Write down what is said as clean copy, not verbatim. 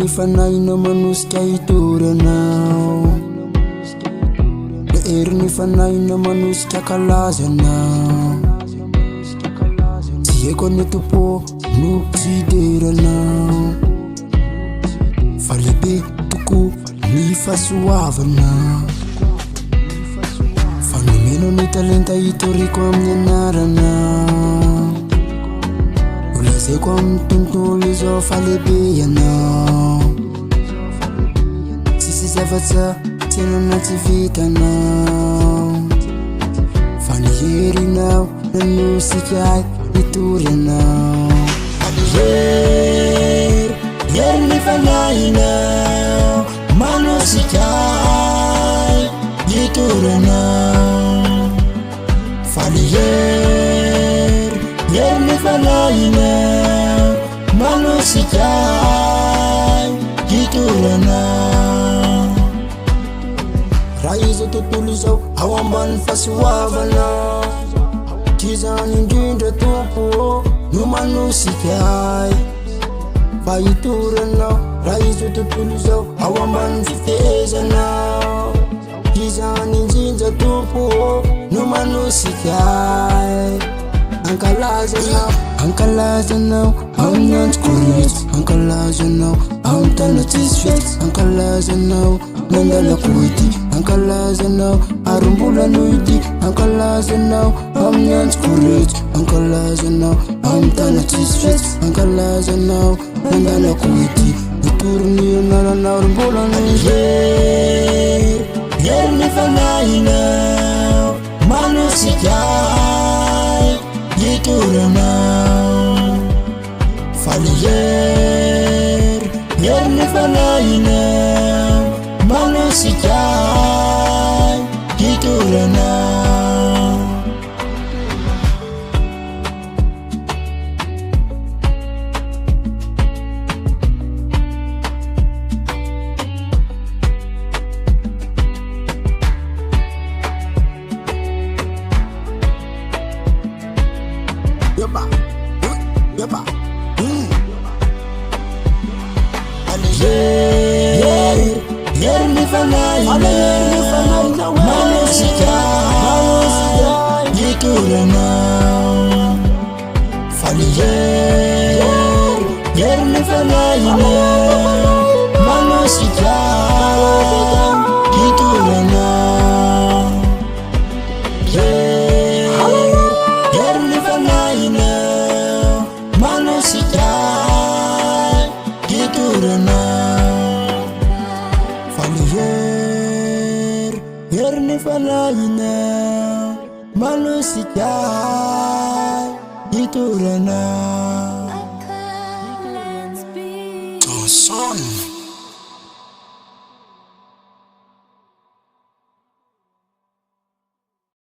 fanaina manosika hitoranao, leheriny fanaina manosika kalazanao. Tsy haiko ny tompo no fideranao, fa lehibe tokoa ny fahasoavanao. Fa nomeno ny talenta hitoriko amin'ny anaranao, olazaiko amin'ny tontolo izao fa lehibe ianao. Tsisy zavatsa tsenana tsy vitanao, fa ny herinao nanosika hitory anao. Heriny fanahinao manosika hitory anao, fa ny heriny fanahinao manosika hitory anao. Raha izy tontolo izao ao ambany fahasoavanao, kizany indrindra tompo no manosika fa hitory anao. Raha izy tontolo izao ao ambany fitezanao, kizany indrindra tompo no manosika. Ankalazanao, ankalazanao amin'ny andro koretsy, ankalazanao amin'ny tana tsisy fety, ankalazanao nandalako ity, ankalazanao ary mbola noity, ankalazanao amin'ny andro koretsy, ankalazanao amin'ny tana tsisy fety, ankalazanao nandalako ity. Hitoriny anananao ary mbola noity. Heriny fanahinao manosika hitory anao, fa ny heriny fanahinao manosika hitory anao. Heriny fanahinao manosika hitory anao, fa ny heriny fanahinao manosika hitory anao. Heriny fanahinao manosika hitory anao, fa ny heriny fanahinao manosika hitory anao.